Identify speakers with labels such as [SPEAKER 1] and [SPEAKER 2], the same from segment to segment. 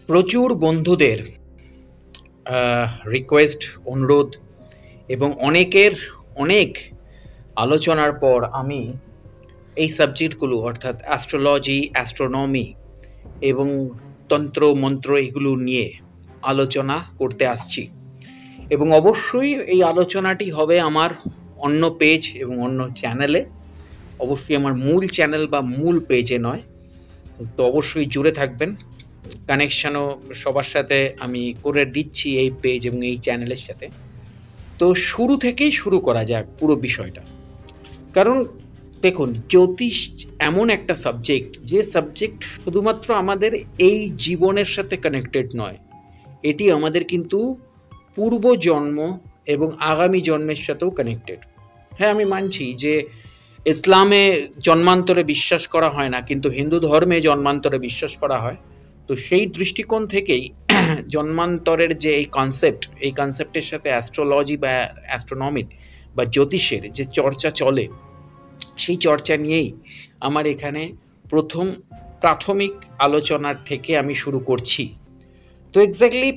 [SPEAKER 1] প্রচুর বন্ধুদের রিকোয়েস্ট, অনুরোধ এবং অনেক আলোচনার পর আমি এই সাবজেক্টগুলো অর্থাৎ অ্যাস্ট্রোলজি, অ্যাস্ট্রোনমি এবং তন্ত্র মন্ত্র এগুলো নিয়ে আলোচনা করতে আসছি। এবং অবশ্যই এই আলোচনাটি হবে আমার অন্য পেজ এবং অন্য চ্যানেলে, অবশ্যই আমার মূল চ্যানেল বা মূল পেজে নয়। তো অবশ্যই জুড়ে থাকবেন। কানেকশানও সবার সাথে আমি করে দিচ্ছি এই পেজ এবং এই চ্যানেলের সাথে। তো শুরু থেকেই শুরু করা যাক পুরো বিষয়টা। কারণ দেখুন, জ্যোতিষ এমন একটা সাবজেক্ট, যে সাবজেক্ট শুধুমাত্র আমাদের এই জীবনের সাথে কানেক্টেড নয়, এটি আমাদের কিন্তু পূর্বজন্ম এবং আগামী জন্মের সাথেও কানেক্টেড। হ্যাঁ, আমি মানছি যে ইসলামে জন্মান্তরে বিশ্বাস করা হয় না, কিন্তু হিন্দু ধর্মে জন্মান্তরে বিশ্বাস করা হয়। তো সেই দৃষ্টিকোণ থেকেই জন্মান্তরের যে এই কনসেপ্টের সাথে অ্যাস্ট্রোলজি বা অ্যাস্ট্রোনমির বা জ্যোতিষের যে চর্চা চলে, সেই চর্চা নিয়েই আমার এখানে প্রাথমিক আলোচনার থেকে আমি শুরু করছি। তো এক্স্যাক্টলি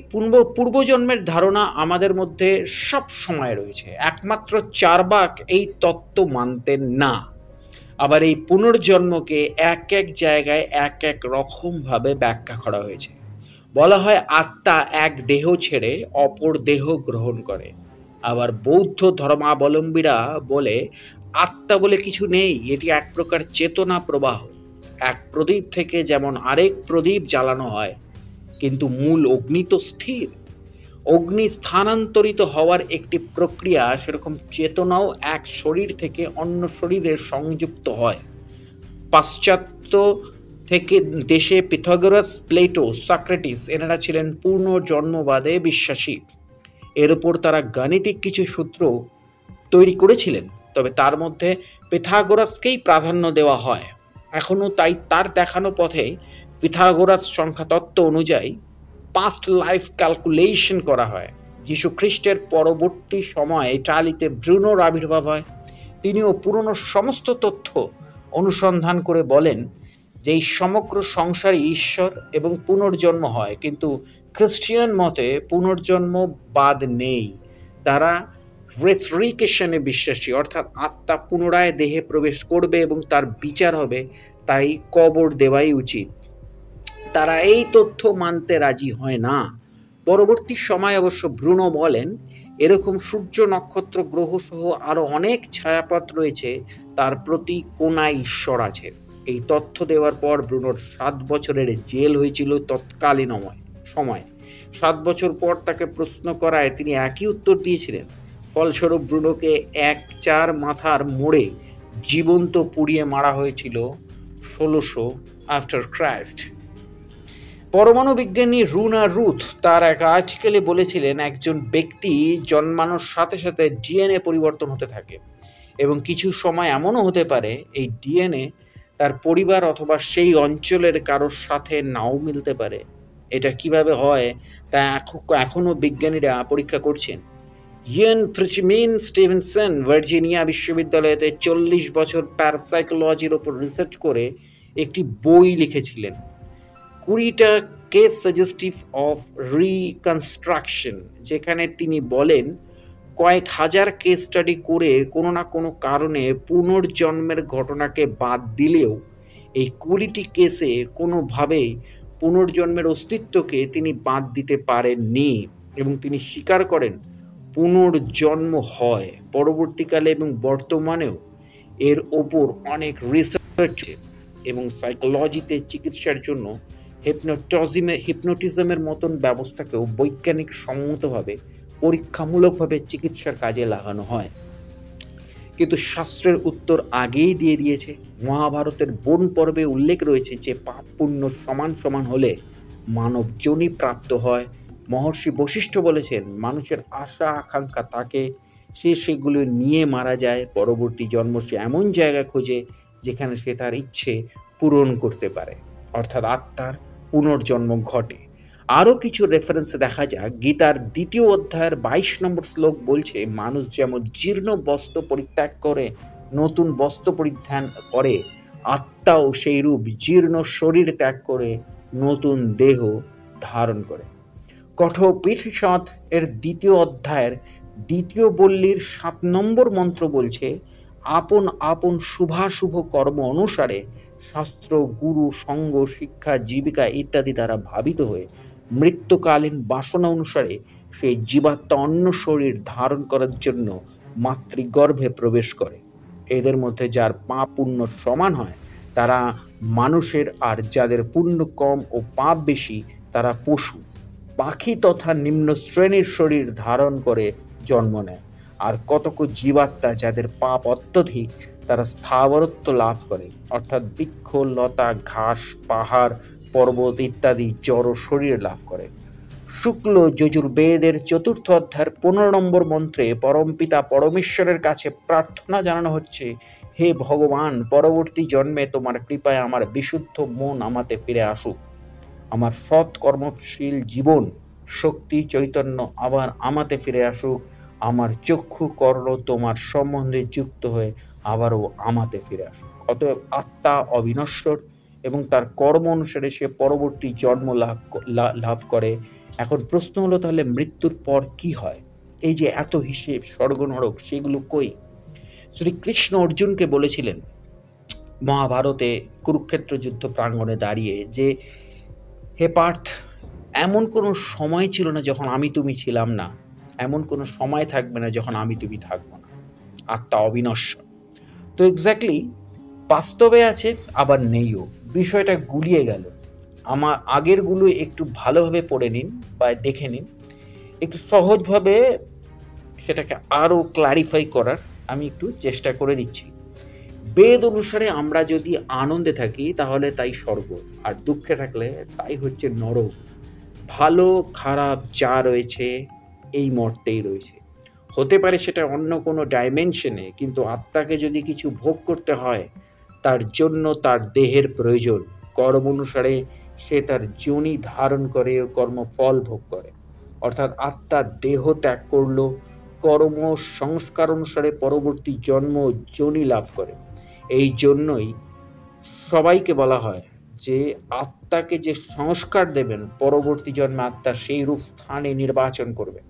[SPEAKER 1] পূর্বজন্মের ধারণা আমাদের মধ্যে সব সময় রয়েছে, একমাত্র চার্বাক এই তত্ত্ব মানতেন না। আবার এই পুনর্জন্মকে এক এক জায়গায় এক এক রকমভাবে ব্যাখ্যা করা হয়েছে। বলা হয় আত্মা এক দেহ ছেড়ে অপর দেহ গ্রহণ করে। আবার বৌদ্ধ ধর্মাবলম্বীরা বলে আত্মা বলে কিছু নেই, এটি এক প্রকার চেতনা প্রবাহ। এক প্রদীপ থেকে যেমন আরেক প্রদীপ জ্বালানো হয়, কিন্তু মূল অগ্নি তো স্থির। অগ্নি স্থানান্তরিত হওয়ার একটি প্রক্রিয়া, সেরকম চেতনাও এক শরীর থেকে অন্য শরীরে সংযুক্ত হয়। পাশ্চাত্য থেকে দেশে পিথাগোরাস, প্লেটো, সক্রেটিস এনারা ছিলেন পুনর্জন্মবাদে বিশ্বাসী। এর উপর তারা গাণিতিক কিছু সূত্র তৈরি করেছিলেন, তবে তার মধ্যে পিথাগোরাসকেই প্রাধান্য দেওয়া হয় এখনও। তাই তার দেখানো পথে পিথাগোরাস সংখ্যাতত্ত্ব অনুযায়ী পাস্ট লাইফ ক্যালকুলেশন করা হয়। যীশু খ্রিস্টের পরবর্তী সময়ে ইটালিতে ব্রুনোর আবির্ভাব হয়। তিনিও পুরনো সমস্ত তথ্য অনুসন্ধান করে বলেন যে এই সমগ্র সংসারে ঈশ্বর এবং পুনর্জন্ম হয়, কিন্তু খ্রিস্টিয়ান মতে পুনর্জন্মবাদ নেই। তারা রেসারেকশনে বিশ্বাসী, অর্থাৎ আত্মা পুনরায় দেহে প্রবেশ করবে এবং তার বিচার হবে, তাই কবর দেওয়াই উচিত। তারা এই তথ্য মানতে রাজি হয় না। পরবর্তী সময় অবশ্য ব্রুনো বলেন এরকম সূর্য, নক্ষত্র, গ্রহ সহ আরও অনেক ছায়াপথ রয়েছে, তার প্রতি কোনায় ঈশ্বর আছে। এই তথ্য দেওয়ার পর ব্রুনোর 7 বছরের জেল হয়েছিল তৎকালীন সময়। 7 বছর পর তাকে প্রশ্ন করায় তিনি একই উত্তর দিয়েছিলেন। ফলস্বরূপ ব্রুনোকে 1-4 মাথার মোড়ে জীবন্ত পুড়িয়ে মারা হয়েছিল 1600 আফটার ক্রাইস্ট। পরমাণু বিজ্ঞানী রুনা রুথ তার এক আর্টিকেলে বলেছিলেন একজন ব্যক্তি জন্মানোর সাথে সাথে ডিএনএ পরিবর্তন হতে থাকে, এবং কিছু সময় এমনও হতে পারে এই ডিএনএ তার পরিবার অথবা সেই অঞ্চলের কারোর সাথে নাও মিলতে পারে। এটা কিভাবে হয় তা এখনও বিজ্ঞানীরা পরীক্ষা করছেন। ইয়ান ফ্রিচমিন স্টিভেনসন ভার্জিনিয়া বিশ্ববিদ্যালয়তে 40 বছর প্যারাসাইকোলজির ওপর রিসার্চ করে একটি বই লিখেছিলেন, 20টা কেস সাজেস্টিভ অফ রিকনস্ট্রাকশন, যেখানে তিনি বলেন কয়েক হাজার কেস স্টাডি করে কোনো না কোনো কারণে পুনর্জন্মের ঘটনাকে বাদ দিলেও এই 20টি কেসে কোনোভাবেই পুনর্জন্মের অস্তিত্বকে তিনি বাদ দিতে পারেননি, এবং তিনি স্বীকার করেন পুনর্জন্ম হয় পরবর্তীকালে এবং বর্তমানেও। এর ওপর অনেক রিসার্চ এবং সাইকোলজিতে চিকিৎসার জন্য হিপনোটিজমের মতন ব্যবস্থাকেও বৈজ্ঞানিক সম্মতভাবে পরীক্ষামূলকভাবে চিকিৎসার কাজে লাগানো হয়। কিন্তু শাস্ত্রের উত্তর আগেই দিয়ে দিয়েছে। মহাভারতের বন পর্বে উল্লেখ রয়েছে যে পাপ পুণ্য সমান সমান হলে মানব যোনি প্রাপ্ত হয়। মহর্ষি বশিষ্ঠ বলেছেন মানুষের আশা আকাঙ্ক্ষা থাকে, সে সেগুলো নিয়ে মারা যায়। পরবর্তী জন্ম সে এমন জায়গা খোঁজে যেখানে সে তার ইচ্ছে পূরণ করতে পারে, অর্থাৎ আত্মার পুনর্জন্ম ঘটে। আরও কিছু রেফারেন্স দেখা যাক। গীতার 2য় অধ্যায়ের 22 নম্বর শ্লোক বলছে মানুষ যেমন জীর্ণ বস্ত্র পরিত্যাগ করে নতুন বস্ত্র পরিধান করে, আত্মাও সেই রূপ জীর্ণ শরীর ত্যাগ করে নতুন দেহ ধারণ করে। কঠোপনিষৎ এর 2য় অধ্যায়ের 2য় বল্লীর 7 নম্বর মন্ত্র বলছে, আপন আপন শুভাশুভ কর্ম অনুসারে শাস্ত্র, গুরু, সঙ্গ, শিক্ষা, জীবিকা ইত্যাদি দ্বারা ভাবিত হয়ে মৃত্যুকালীন বাসনা অনুসারে সেই জীবাত্মা অন্য শরীর ধারণ করার জন্য মাতৃগর্ভে প্রবেশ করে। এদের মধ্যে যার পাপ পুণ্য সমান হয় তারা মানুষের, আর যাদের পুণ্য কম ও পাপ বেশি তারা পশু, পাখি তথা নিম্ন শ্রেণীর শরীর ধারণ করে জন্ম নেয়। আর কতক জীবাত্মা যাদের পাপ অত্যধিক তারা স্থাবরত্ব লাভ করে, অর্থাৎ বৃক্ষ, লতা, ঘাস, পাহাড়, পর্বত ইত্যাদি জড় শরীর লাভ করে। শুক্ল যজুর্বেদের 4র্থ অধ্যায়ের 15 নম্বর মন্ত্রে পরমপিতা পরমেশ্বরের কাছে প্রার্থনা জানানো হচ্ছে, হে ভগবান, পরবর্তী জন্মে তোমার কৃপায় আমার বিশুদ্ধ মন আমাতে ফিরে আসুক, আমার সৎ কর্মশীল জীবন, শক্তি, চৈতন্য আবার আমাতে ফিরে আসুক, আমার চক্ষু কর্ণ তোমার সম্বন্ধে যুক্ত হয়ে আবারও আমাতে ফিরে আসুক। অতএব আত্মা অবিনশ্বর এবং তার কর্ম অনুসারে সে পরবর্তী জন্ম লাভ করে। এখন প্রশ্ন হলো, তাহলে মৃত্যুর পর কি হয়? এই যে এত হিসেব, স্বর্গ নরক, সেগুলো কই? শ্রীকৃষ্ণ অর্জুনকে বলেছিলেন মহাভারতে কুরুক্ষেত্র যুদ্ধ প্রাঙ্গণে দাঁড়িয়ে যে, হে পার্থ, এমন কোনো সময় ছিল না যখন আমি তুমি ছিলাম না, এমন কোনো সময় থাকবে না যখন আমি তুমি থাকবো না। আত্মা অবিনশ্বর। তো এক্স্যাক্টলি বাস্তবে আছে, আবার নেইও। বিষয়টা গুলিয়ে গেল। আমার আগেরগুলো একটু ভালোভাবে পড়ে নিন বা দেখে নিন, একটু সহজভাবে সেটাকে আরও ক্লারিফাই করার আমি একটু চেষ্টা করে দিচ্ছি। বেদ অনুসারে আমরা যদি আনন্দে থাকি তাহলে তাই স্বর্গ, আর দুঃখে থাকলে তাই হচ্ছে নরক। ভালো খারাপ যা রয়েছে এই মর্তেই রয়েছে। হতে পারে সেটা অন্য কোনো ডাইমেনশনে, কিন্তু আত্মাকে যদি কিছু ভোগ করতে হয় তার জন্য তার দেহের প্রয়োজন। কর্ম অনুসারে সে তার যোনি ধারণ করে ও কর্মফল ভোগ করে। অর্থাৎ আত্মা দেহ ত্যাগ করল, কর্ম সংস্কার অনুসারে পরবর্তী জন্ম যোনি লাভ করে। এই জন্যই সবাইকে বলা হয় যে আত্মাকে যে সংস্কার দেবেন, পরবর্তী জন্মে আত্মা সেই রূপ স্থানে নির্বাচন করবে।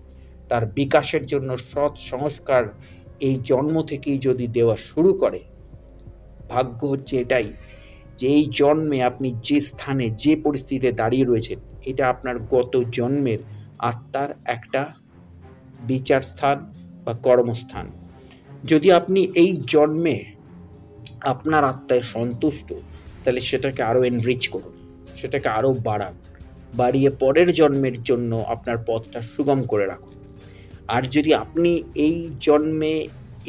[SPEAKER 1] তার বিকাশের জন্য সৎ সংস্কার এই জন্ম থেকেই যদি দেওয়া শুরু করে, ভাগ্য হচ্ছে এটাই যে এই জন্মে আপনি যে স্থানে, যে পরিস্থিতিতে দাঁড়িয়ে রয়েছেন, এটা আপনার গত জন্মের আত্মার একটা বিচার স্থান বা কর্মস্থান। যদি আপনি এই জন্মে আপনার আত্মায় সন্তুষ্ট, তাহলে সেটাকে আরও এনরিচ করুন, সেটাকে আরও বাড়ান, বাড়িয়ে পরের জন্মের জন্য আপনার পথটা সুগম করে রাখুন। আর যদি আপনি এই জন্মে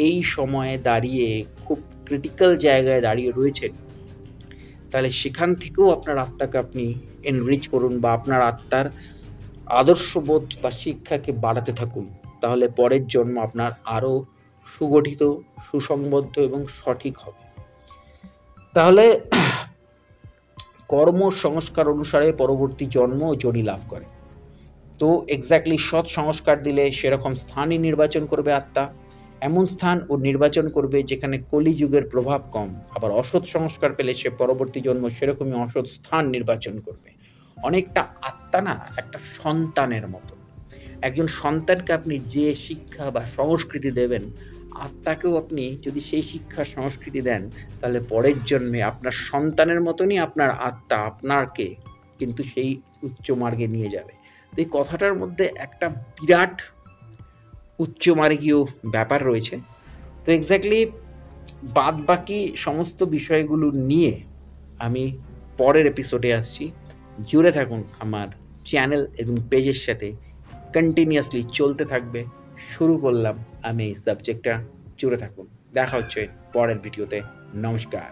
[SPEAKER 1] এই সময়ে দাঁড়িয়ে খুব ক্রিটিক্যাল জায়গায় দাঁড়িয়ে রয়েছেন, তাহলে সেখান থেকেও আপনার আত্মাকে আপনি এনরিচ করুন বা আপনার আত্মার আদর্শবোধ বা শিক্ষাকে বাড়াতে থাকুন। তাহলে পরের জন্ম আপনার আরও সুগঠিত, সুসংবদ্ধ এবং সঠিক হবে। তাহলে কর্ম সংস্কার অনুসারে পরবর্তী জন্ম যোনি লাভ করে। তো এক্স্যাক্টলি সৎ সংস্কার দিলে সেরকম স্থানই নির্বাচন করবে আত্মা। এমন স্থান ও নির্বাচন করবে যেখানে কলিযুগের প্রভাব কম। আবার অসৎ সংস্কার পেলে সে পরবর্তী জন্ম সেরকমই অসৎ স্থান নির্বাচন করবে। অনেকটা আত্মা না একটা সন্তানের মতো। একজন সন্তানকে আপনি যে শিক্ষা বা সংস্কৃতি দেবেন, আত্মাকেও আপনি যদি সেই শিক্ষা সংস্কৃতি দেন, তাহলে পরের জন্মে আপনার সন্তানের মতনই আপনার আত্মা আপনাকে কিন্তু সেই উচ্চ মার্গে নিয়ে যাবে। তো এই কথাটার মধ্যে একটা বিরাট উচ্চমার্গীয় ব্যাপার রয়েছে। তো এক্স্যাক্টলি বাদ বাকি সমস্ত বিষয়গুলো নিয়ে আমি পরের এপিসোডে আসছি। জুড়ে থাকুন আমার চ্যানেল এবং পেজের সাথে, কন্টিনিউয়াসলি চলতে থাকবে। শুরু করলাম আমি এই সাবজেক্টটা, জুড়ে থাকুন। দেখা হচ্ছে পরের ভিডিওতে। নমস্কার।